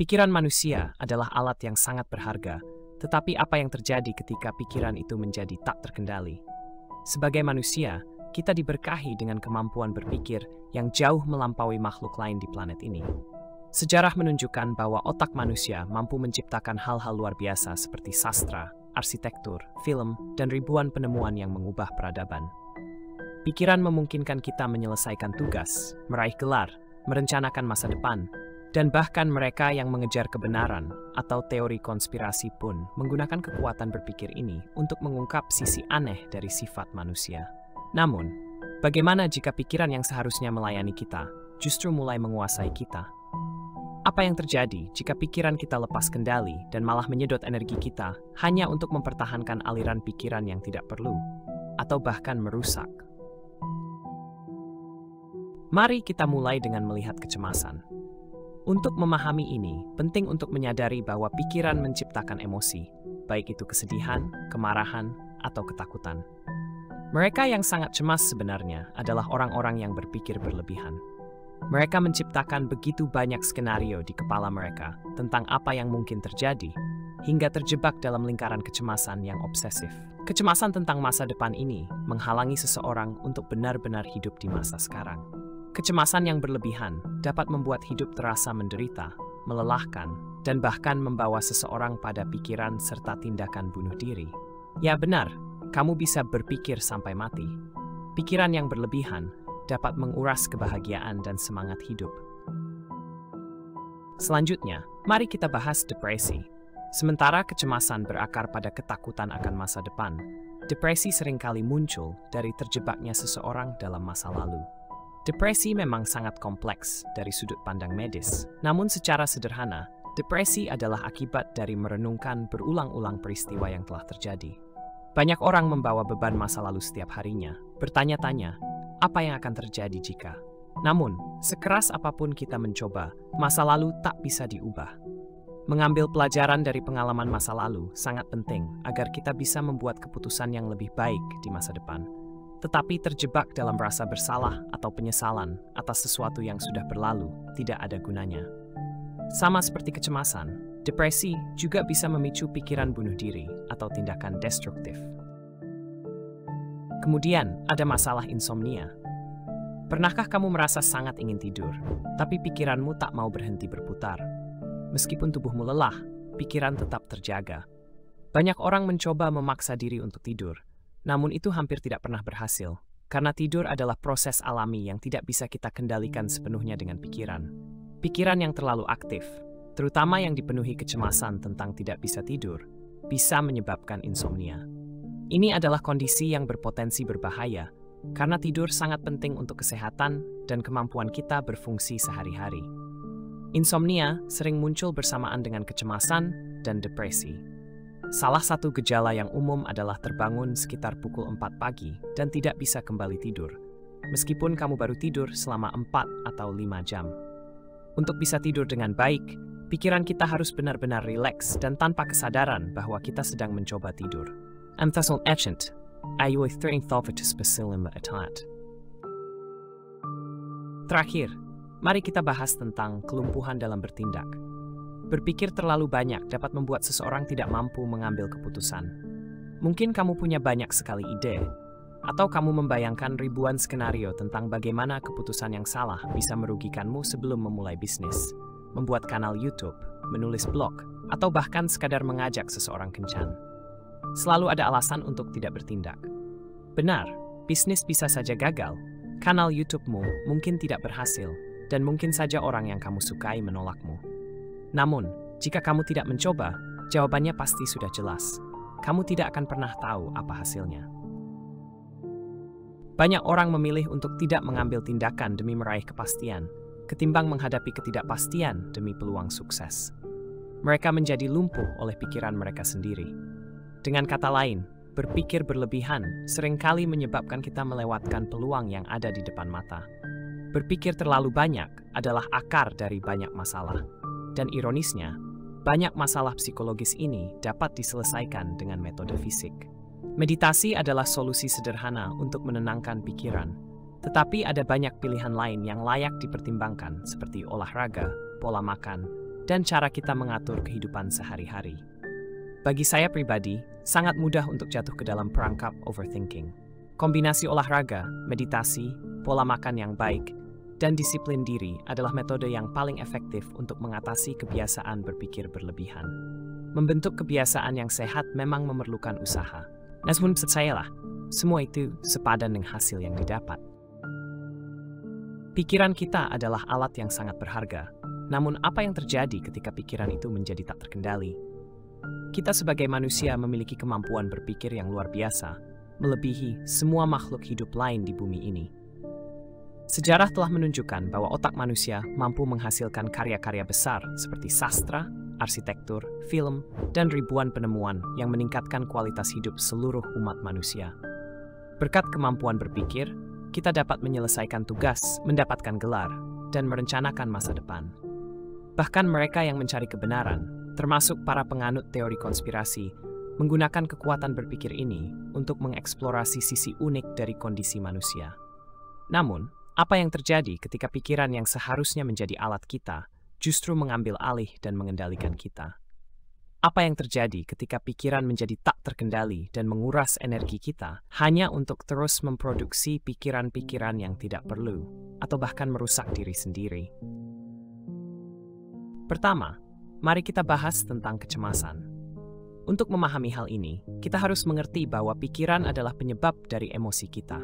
Pikiran manusia adalah alat yang sangat berharga, tetapi apa yang terjadi ketika pikiran itu menjadi tak terkendali? Sebagai manusia, kita diberkahi dengan kemampuan berpikir yang jauh melampaui makhluk lain di planet ini. Sejarah menunjukkan bahwa otak manusia mampu menciptakan hal-hal luar biasa seperti sastra, arsitektur, film, dan ribuan penemuan yang mengubah peradaban. Pikiran memungkinkan kita menyelesaikan tugas, meraih gelar, merencanakan masa depan, dan bahkan mereka yang mengejar kebenaran atau teori konspirasi pun menggunakan kekuatan berpikir ini untuk mengungkap sisi aneh dari sifat manusia. Namun, bagaimana jika pikiran yang seharusnya melayani kita justru mulai menguasai kita? Apa yang terjadi jika pikiran kita lepas kendali dan malah menyedot energi kita hanya untuk mempertahankan aliran pikiran yang tidak perlu, atau bahkan merusak? Mari kita mulai dengan melihat kecemasan. Untuk memahami ini, penting untuk menyadari bahwa pikiran menciptakan emosi, baik itu kesedihan, kemarahan, atau ketakutan. Mereka yang sangat cemas sebenarnya adalah orang-orang yang berpikir berlebihan. Mereka menciptakan begitu banyak skenario di kepala mereka tentang apa yang mungkin terjadi, hingga terjebak dalam lingkaran kecemasan yang obsesif. Kecemasan tentang masa depan ini menghalangi seseorang untuk benar-benar hidup di masa sekarang. Kecemasan yang berlebihan dapat membuat hidup terasa menderita, melelahkan, dan bahkan membawa seseorang pada pikiran serta tindakan bunuh diri. Ya benar, kamu bisa berpikir sampai mati. Pikiran yang berlebihan dapat menguras kebahagiaan dan semangat hidup. Selanjutnya, mari kita bahas depresi. Sementara kecemasan berakar pada ketakutan akan masa depan, depresi seringkali muncul dari terjebaknya seseorang dalam masa lalu. Depresi memang sangat kompleks dari sudut pandang medis. Namun secara sederhana, depresi adalah akibat dari merenungkan berulang-ulang peristiwa yang telah terjadi. Banyak orang membawa beban masa lalu setiap harinya, bertanya-tanya, apa yang akan terjadi jika? Namun, sekeras apapun kita mencoba, masa lalu tak bisa diubah. Mengambil pelajaran dari pengalaman masa lalu sangat penting agar kita bisa membuat keputusan yang lebih baik di masa depan. Tetapi terjebak dalam rasa bersalah atau penyesalan atas sesuatu yang sudah berlalu tidak ada gunanya. Sama seperti kecemasan, depresi juga bisa memicu pikiran bunuh diri atau tindakan destruktif. Kemudian ada masalah insomnia. Pernahkah kamu merasa sangat ingin tidur, tapi pikiranmu tak mau berhenti berputar? Meskipun tubuhmu lelah, pikiran tetap terjaga. Banyak orang mencoba memaksa diri untuk tidur, namun itu hampir tidak pernah berhasil, karena tidur adalah proses alami yang tidak bisa kita kendalikan sepenuhnya dengan pikiran. Pikiran yang terlalu aktif, terutama yang dipenuhi kecemasan tentang tidak bisa tidur, bisa menyebabkan insomnia. Ini adalah kondisi yang berpotensi berbahaya, karena tidur sangat penting untuk kesehatan dan kemampuan kita berfungsi sehari-hari. Insomnia sering muncul bersamaan dengan kecemasan dan depresi. Salah satu gejala yang umum adalah terbangun sekitar pukul 4 pagi dan tidak bisa kembali tidur, meskipun kamu baru tidur selama 4 atau 5 jam. Untuk bisa tidur dengan baik, pikiran kita harus benar-benar rileks dan tanpa kesadaran bahwa kita sedang mencoba tidur. Amthasol agent, ayuh atat. Terakhir, mari kita bahas tentang kelumpuhan dalam bertindak. Berpikir terlalu banyak dapat membuat seseorang tidak mampu mengambil keputusan. Mungkin kamu punya banyak sekali ide, atau kamu membayangkan ribuan skenario tentang bagaimana keputusan yang salah bisa merugikanmu sebelum memulai bisnis, membuat kanal YouTube, menulis blog, atau bahkan sekadar mengajak seseorang kencan. Selalu ada alasan untuk tidak bertindak. Benar, bisnis bisa saja gagal, kanal YouTube-mu mungkin tidak berhasil, dan mungkin saja orang yang kamu sukai menolakmu. Namun, jika kamu tidak mencoba, jawabannya pasti sudah jelas. Kamu tidak akan pernah tahu apa hasilnya. Banyak orang memilih untuk tidak mengambil tindakan demi meraih kepastian, ketimbang menghadapi ketidakpastian demi peluang sukses. Mereka menjadi lumpuh oleh pikiran mereka sendiri. Dengan kata lain, berpikir berlebihan seringkali menyebabkan kita melewatkan peluang yang ada di depan mata. Berpikir terlalu banyak adalah akar dari banyak masalah. Dan ironisnya, banyak masalah psikologis ini dapat diselesaikan dengan metode fisik. Meditasi adalah solusi sederhana untuk menenangkan pikiran, tetapi ada banyak pilihan lain yang layak dipertimbangkan seperti olahraga, pola makan, dan cara kita mengatur kehidupan sehari-hari. Bagi saya pribadi, sangat mudah untuk jatuh ke dalam perangkap overthinking. Kombinasi olahraga, meditasi, pola makan yang baik, dan disiplin diri adalah metode yang paling efektif untuk mengatasi kebiasaan berpikir berlebihan. Membentuk kebiasaan yang sehat memang memerlukan usaha. Namun percayalah, semua itu sepadan dengan hasil yang didapat. Pikiran kita adalah alat yang sangat berharga. Namun apa yang terjadi ketika pikiran itu menjadi tak terkendali? Kita sebagai manusia memiliki kemampuan berpikir yang luar biasa, melebihi semua makhluk hidup lain di bumi ini. Sejarah telah menunjukkan bahwa otak manusia mampu menghasilkan karya-karya besar seperti sastra, arsitektur, film, dan ribuan penemuan yang meningkatkan kualitas hidup seluruh umat manusia. Berkat kemampuan berpikir, kita dapat menyelesaikan tugas, mendapatkan gelar, dan merencanakan masa depan. Bahkan mereka yang mencari kebenaran, termasuk para penganut teori konspirasi, menggunakan kekuatan berpikir ini untuk mengeksplorasi sisi unik dari kondisi manusia. Namun, apa yang terjadi ketika pikiran yang seharusnya menjadi alat kita justru mengambil alih dan mengendalikan kita? Apa yang terjadi ketika pikiran menjadi tak terkendali dan menguras energi kita hanya untuk terus memproduksi pikiran-pikiran yang tidak perlu atau bahkan merusak diri sendiri? Pertama, mari kita bahas tentang kecemasan. Untuk memahami hal ini, kita harus mengerti bahwa pikiran adalah penyebab dari emosi kita.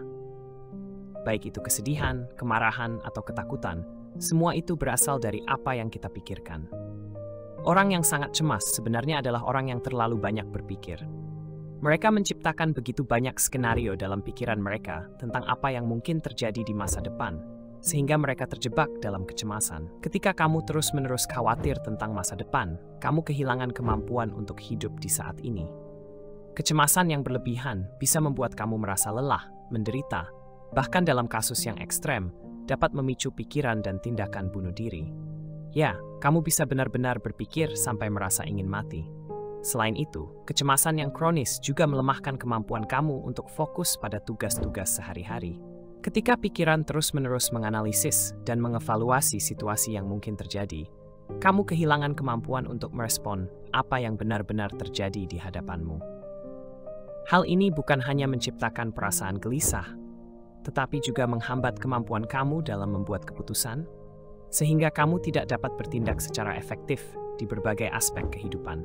Baik itu kesedihan, kemarahan, atau ketakutan, semua itu berasal dari apa yang kita pikirkan. Orang yang sangat cemas sebenarnya adalah orang yang terlalu banyak berpikir. Mereka menciptakan begitu banyak skenario dalam pikiran mereka tentang apa yang mungkin terjadi di masa depan, sehingga mereka terjebak dalam kecemasan. Ketika kamu terus-menerus khawatir tentang masa depan, kamu kehilangan kemampuan untuk hidup di saat ini. Kecemasan yang berlebihan bisa membuat kamu merasa lelah, menderita, bahkan dalam kasus yang ekstrem, dapat memicu pikiran dan tindakan bunuh diri. Ya, kamu bisa benar-benar berpikir sampai merasa ingin mati. Selain itu, kecemasan yang kronis juga melemahkan kemampuan kamu untuk fokus pada tugas-tugas sehari-hari. Ketika pikiran terus-menerus menganalisis dan mengevaluasi situasi yang mungkin terjadi, kamu kehilangan kemampuan untuk merespon apa yang benar-benar terjadi di hadapanmu. Hal ini bukan hanya menciptakan perasaan gelisah, tetapi juga menghambat kemampuan kamu dalam membuat keputusan, sehingga kamu tidak dapat bertindak secara efektif di berbagai aspek kehidupan.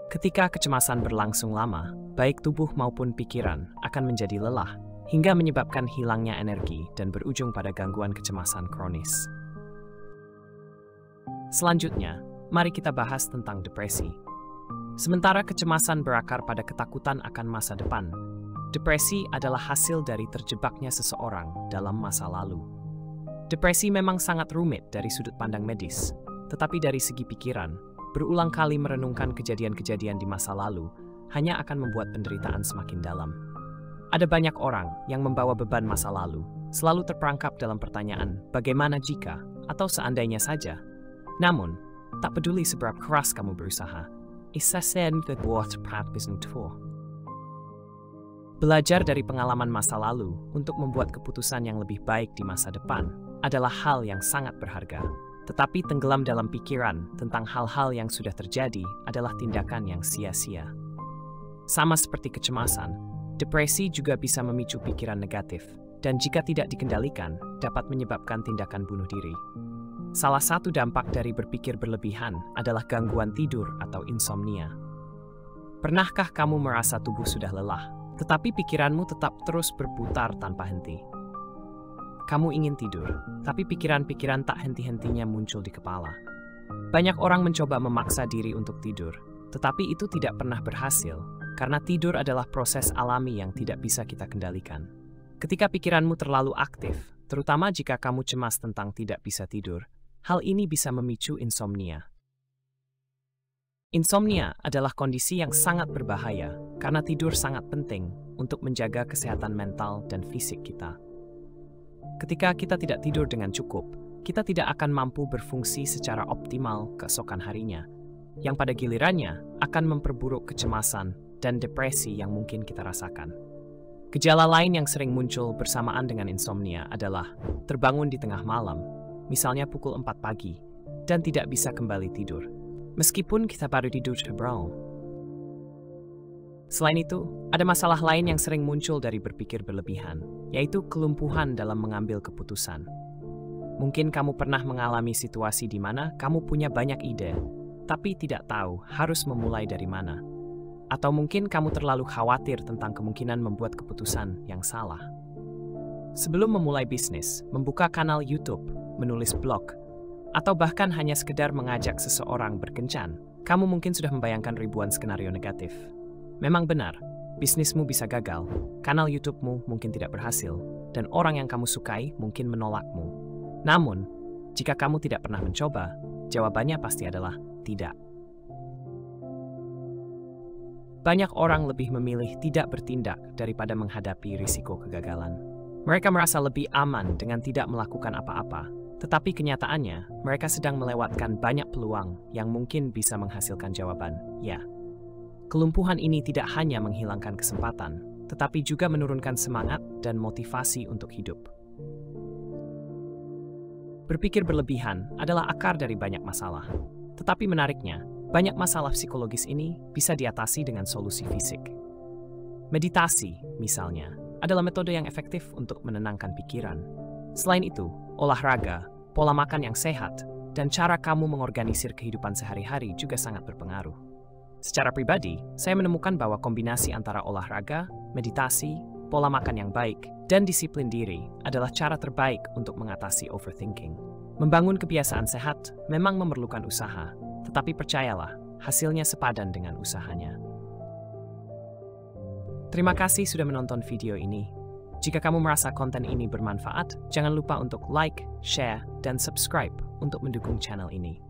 Ketika kecemasan berlangsung lama, baik tubuh maupun pikiran akan menjadi lelah, hingga menyebabkan hilangnya energi dan berujung pada gangguan kecemasan kronis. Selanjutnya, mari kita bahas tentang depresi. Sementara kecemasan berakar pada ketakutan akan masa depan, depresi adalah hasil dari terjebaknya seseorang dalam masa lalu. Depresi memang sangat rumit dari sudut pandang medis, tetapi dari segi pikiran, berulang kali merenungkan kejadian-kejadian di masa lalu hanya akan membuat penderitaan semakin dalam. Ada banyak orang yang membawa beban masa lalu, selalu terperangkap dalam pertanyaan bagaimana jika atau seandainya saja. Namun, tak peduli seberapa keras kamu berusaha, belajar dari pengalaman masa lalu untuk membuat keputusan yang lebih baik di masa depan adalah hal yang sangat berharga. Tetapi tenggelam dalam pikiran tentang hal-hal yang sudah terjadi adalah tindakan yang sia-sia. Sama seperti kecemasan, depresi juga bisa memicu pikiran negatif, dan jika tidak dikendalikan, dapat menyebabkan tindakan bunuh diri. Salah satu dampak dari berpikir berlebihan adalah gangguan tidur atau insomnia. Pernahkah kamu merasa tubuh sudah lelah, tetapi pikiranmu tetap terus berputar tanpa henti? Kamu ingin tidur, tapi pikiran-pikiran tak henti-hentinya muncul di kepala. Banyak orang mencoba memaksa diri untuk tidur, tetapi itu tidak pernah berhasil, karena tidur adalah proses alami yang tidak bisa kita kendalikan. Ketika pikiranmu terlalu aktif, terutama jika kamu cemas tentang tidak bisa tidur, hal ini bisa memicu insomnia. Insomnia adalah kondisi yang sangat berbahaya, karena tidur sangat penting untuk menjaga kesehatan mental dan fisik kita. Ketika kita tidak tidur dengan cukup, kita tidak akan mampu berfungsi secara optimal keesokan harinya, yang pada gilirannya akan memperburuk kecemasan dan depresi yang mungkin kita rasakan. Gejala lain yang sering muncul bersamaan dengan insomnia adalah terbangun di tengah malam, misalnya pukul 4 pagi, dan tidak bisa kembali tidur. Meskipun kita baru tidur bro. Selain itu, ada masalah lain yang sering muncul dari berpikir berlebihan, yaitu kelumpuhan dalam mengambil keputusan. Mungkin kamu pernah mengalami situasi di mana kamu punya banyak ide, tapi tidak tahu harus memulai dari mana. Atau mungkin kamu terlalu khawatir tentang kemungkinan membuat keputusan yang salah. Sebelum memulai bisnis, membuka kanal YouTube, menulis blog, atau bahkan hanya sekedar mengajak seseorang berkencan, kamu mungkin sudah membayangkan ribuan skenario negatif. Memang benar, bisnismu bisa gagal, kanal YouTube-mu mungkin tidak berhasil, dan orang yang kamu sukai mungkin menolakmu. Namun, jika kamu tidak pernah mencoba, jawabannya pasti adalah tidak. Banyak orang lebih memilih tidak bertindak daripada menghadapi risiko kegagalan. Mereka merasa lebih aman dengan tidak melakukan apa-apa, tetapi kenyataannya mereka sedang melewatkan banyak peluang yang mungkin bisa menghasilkan jawaban ya. Kelumpuhan ini tidak hanya menghilangkan kesempatan, tetapi juga menurunkan semangat dan motivasi untuk hidup. Berpikir berlebihan adalah akar dari banyak masalah. Tetapi menariknya, banyak masalah psikologis ini bisa diatasi dengan solusi fisik. Meditasi, misalnya, adalah metode yang efektif untuk menenangkan pikiran. Selain itu, olahraga, pola makan yang sehat, dan cara kamu mengorganisir kehidupan sehari-hari juga sangat berpengaruh. Secara pribadi, saya menemukan bahwa kombinasi antara olahraga, meditasi, pola makan yang baik, dan disiplin diri adalah cara terbaik untuk mengatasi overthinking. Membangun kebiasaan sehat memang memerlukan usaha, tetapi percayalah, hasilnya sepadan dengan usahanya. Terima kasih sudah menonton video ini. Jika kamu merasa konten ini bermanfaat, jangan lupa untuk like, share, dan subscribe untuk mendukung channel ini.